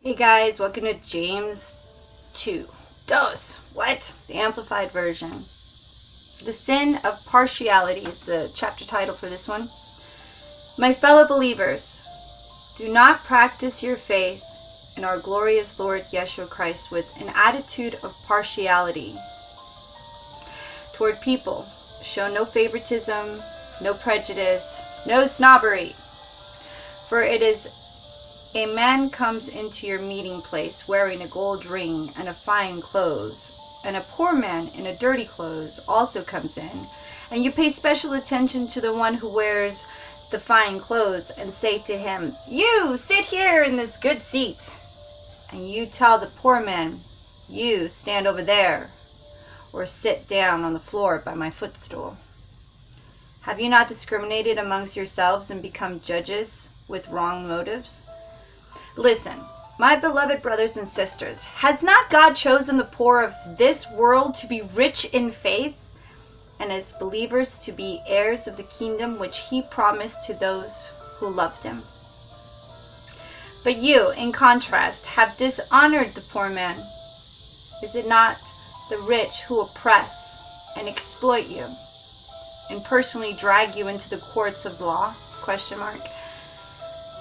Hey guys, welcome to James 2. What? The Amplified Version. The Sin of Partiality is the chapter title for this one. My fellow believers, do not practice your faith in our glorious Lord Yeshua Christ with an attitude of partiality toward people. Show no favoritism, no prejudice, no snobbery. For it is a man comes into your meeting place wearing a gold ring and a fine clothes, and a poor man in a dirty clothes also comes in, and you pay special attention to the one who wears the fine clothes and say to him, "You sit here in this good seat," and you tell the poor man, "You stand over there," or "Sit down on the floor by my footstool." Have you not discriminated amongst yourselves and become judges with wrong motives? Listen, my beloved brothers and sisters, has not God chosen the poor of this world to be rich in faith, and as believers to be heirs of the kingdom which he promised to those who loved him? But you, in contrast, have dishonored the poor man. Is it not the rich who oppress and exploit you and personally drag you into the courts of law?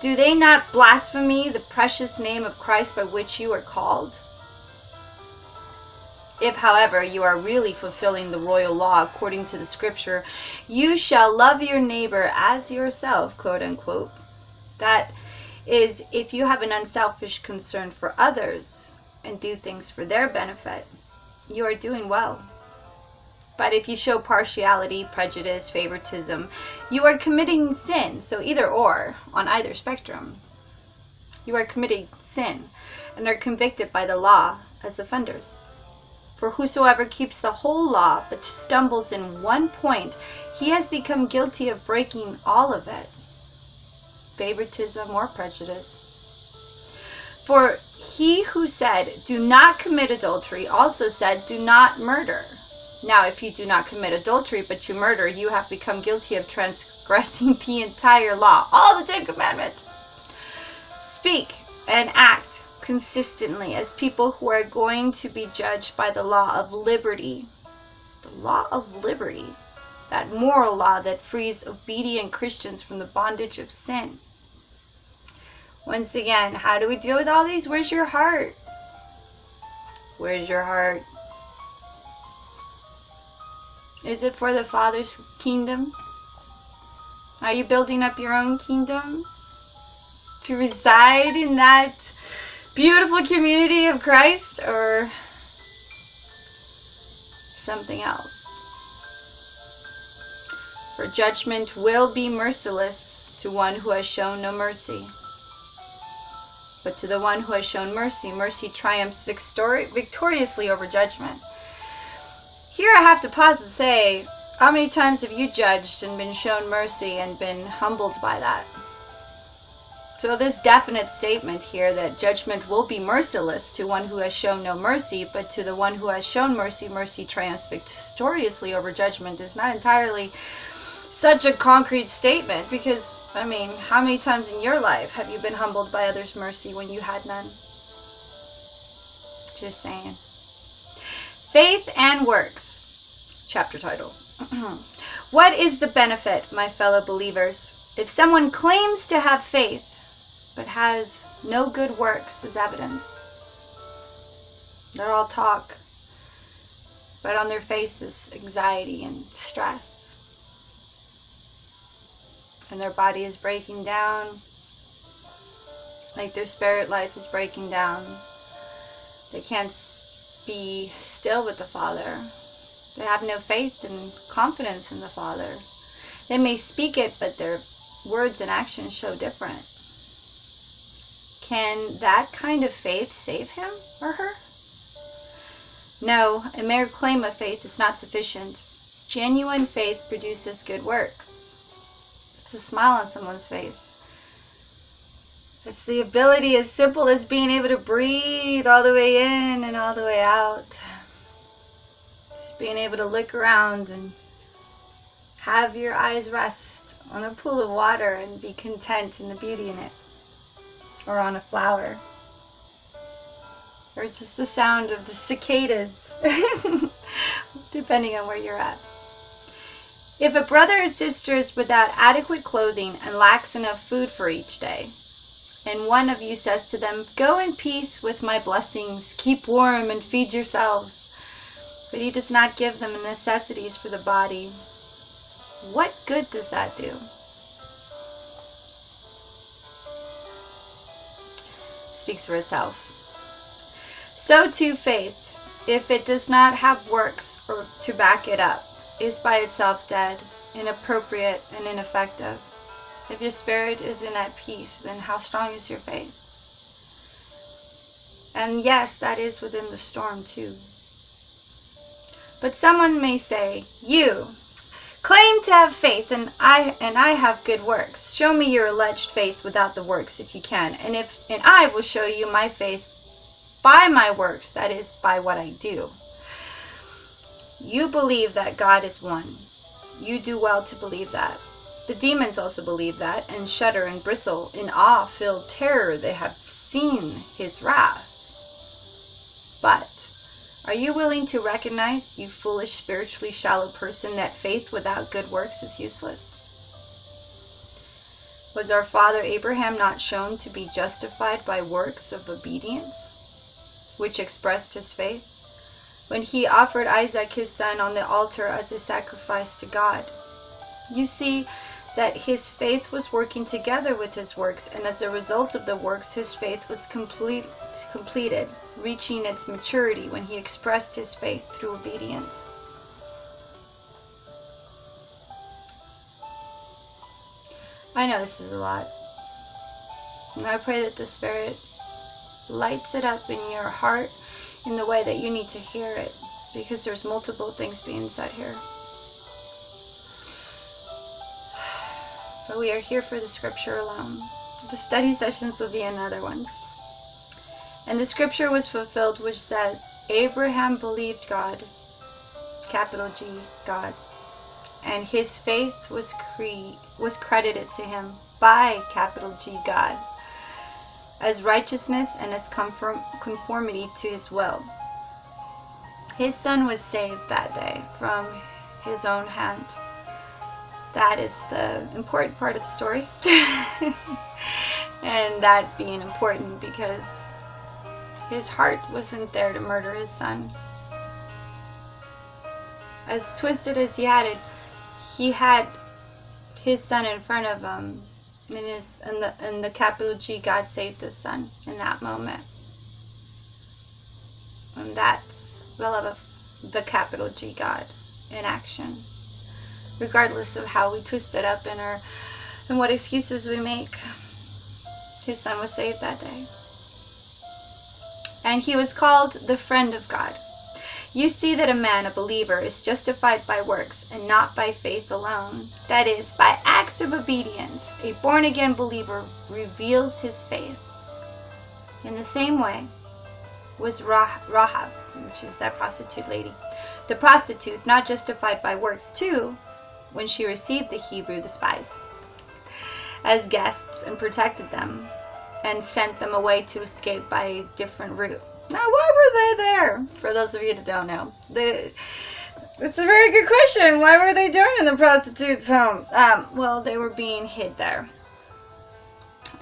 Do they not blaspheme the precious name of Christ by which you are called? If, however, you are really fulfilling the royal law according to the scripture, you shall love your neighbor as yourself, quote unquote. That is, if you have an unselfish concern for others and do things for their benefit, you are doing well. But if you show partiality, prejudice, favoritism, you are committing sin. So either or, on either spectrum. You are committing sin and are convicted by the law as offenders. For whosoever keeps the whole law but stumbles in one point, he has become guilty of breaking all of it. Favoritism or prejudice. For he who said, "Do not commit adultery," also said, "Do not murder." Now, if you do not commit adultery, but you murder, you have become guilty of transgressing the entire law, all the 10 Commandments. Speak and act consistently as people who are going to be judged by the law of liberty. The law of liberty, that moral law that frees obedient Christians from the bondage of sin. Once again, how do we deal with all these? Where's your heart? Where's your heart? Is it for the Father's kingdom? Are you building up your own kingdom to reside in that beautiful community of Christ, or something else? For judgment will be merciless to one who has shown no mercy. But to the one who has shown mercy, mercy triumphs victoriously over judgment. Here I have to pause and say, how many times have you judged and been shown mercy and been humbled by that? So this definite statement here that judgment will be merciless to one who has shown no mercy, but to the one who has shown mercy, mercy triumphs victoriously over judgment, is not entirely such a concrete statement, because, I mean, how many times in your life have you been humbled by others' mercy when you had none? Just saying. Faith and works. Chapter title. What is the benefit, my fellow believers, if someone claims to have faith but has no good works as evidence? They're all talk, but on their faces anxiety and stress. And their body is breaking down, like their spirit life is breaking down. They can't be still with the Father. They have no faith and confidence in the Father. They may speak it, but their words and actions show different. Can that kind of faith save him or her? No, a mere claim of faith is not sufficient. Genuine faith produces good works. It's a smile on someone's face. It's the ability as simple as being able to breathe all the way in and all the way out. Just being able to look around and have your eyes rest on a pool of water and be content in the beauty in it. Or on a flower. or just the sound of the cicadas, depending on where you're at. If a brother or sister is without adequate clothing and lacks enough food for each day, and one of you says to them, "Go in peace with my blessings, keep warm and feed yourselves," but he does not give them the necessities for the body, what good does that do? Speaks for itself. So too faith, if it does not have works or to back it up, is by itself dead, inappropriate, and ineffective. If your spirit isn't at peace, then how strong is your faith? And yes, that is within the storm too. But someone may say, "You claim to have faith, and I have good works. Show me your alleged faith without the works if you can, and I will show you my faith by my works, that is, by what I do." You believe that God is one. You do well to believe that. The demons also believe that, and shudder and bristle in awe-filled terror. They have seen his wrath. But are you willing to recognize, you foolish, spiritually shallow person, that faith without good works is useless? Was our father Abraham not shown to be justified by works of obedience, which expressed his faith, when he offered Isaac his son on the altar as a sacrifice to God? You see that his faith was working together with his works, and as a result of the works, his faith was completed, reaching its maturity when he expressed his faith through obedience. I know this is a lot, and I pray that the Spirit lights it up in your heart in the way that you need to hear it, because there's multiple things being said here. But we are here for the scripture alone. The study sessions will be in other ones. And the scripture was fulfilled, which says, Abraham believed God, capital G, God, and his faith was credited to him by, capital G, God, as righteousness and as conformity to his will. His son was saved that day from his own hand. That is the important part of the story. And that being important because his heart wasn't there to murder his son. As twisted as he had it, he had his son in front of him, and the capital G, God saved his son in that moment. And that's the love of the capital G, God, in action. Regardless of how we twist it up and what excuses we make, his son was saved that day. And he was called the friend of God. You see that a man, a believer, is justified by works and not by faith alone. That is, by acts of obedience. A born-again believer reveals his faith. In the same way was Rahab, which is that prostitute lady. The prostitute, not justified by works too, when she received the Hebrew, the spies, as guests and protected them and sent them away to escape by a different route. Now, why were they there? For those of you that don't know, it's a very good question. Why were they doing in the prostitute's home? Well, they were being hid there,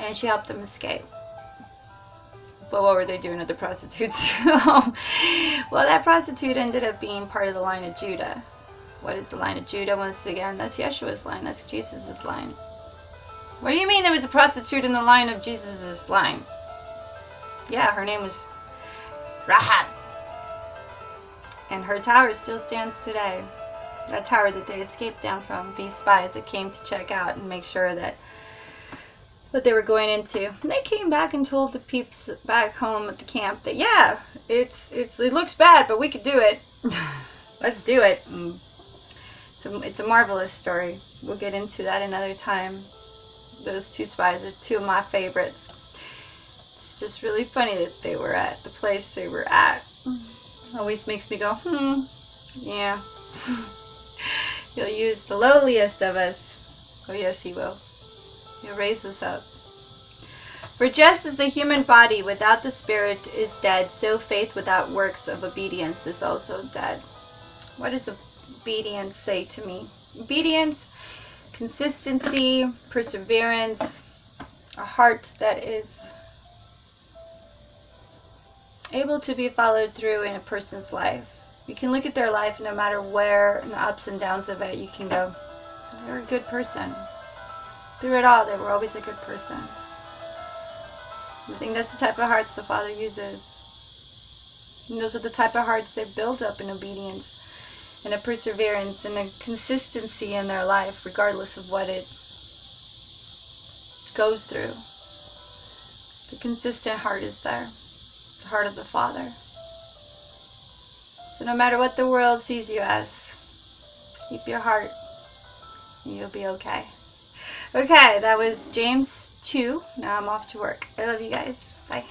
and she helped them escape. But what were they doing at the prostitute's home? Well, that prostitute ended up being part of the line of Judah. What is the line of Judah? Once again, that's Yeshua's line. That's Jesus' line. What do you mean there was a prostitute in the line of Jesus' line? Yeah, her name was Rahab. And her tower still stands today. That tower that they escaped down from, these spies that came to check out and make sure that what they were going into. And they came back and told the peeps back home at the camp that, yeah, it looks bad, but we could do it. Let's do it. It's a marvelous story. We'll get into that another time. Those two spies are two of my favorites. It's just really funny that they were at the place they were at. Always makes me go, yeah. He'll use the lowliest of us. Oh yes, he will. He'll raise us up. For just as the human body without the spirit is dead, so faith without works of obedience is also dead. What does obedience say to me? Obedience, consistency, perseverance, a heart that is able to be followed through in a person's life. You can look at their life, no matter where, and the ups and downs of it, you can go, they're a good person. Through it all, they were always a good person. I think that's the type of hearts the Father uses. And those are the type of hearts that build up in obedience and a perseverance and a consistency in their life, regardless of what it goes through. The consistent heart is there, the heart of the Father. So no matter what the world sees you as, keep your heart and you'll be okay. Okay, that was James 2. Now I'm off to work. I love you guys. Bye.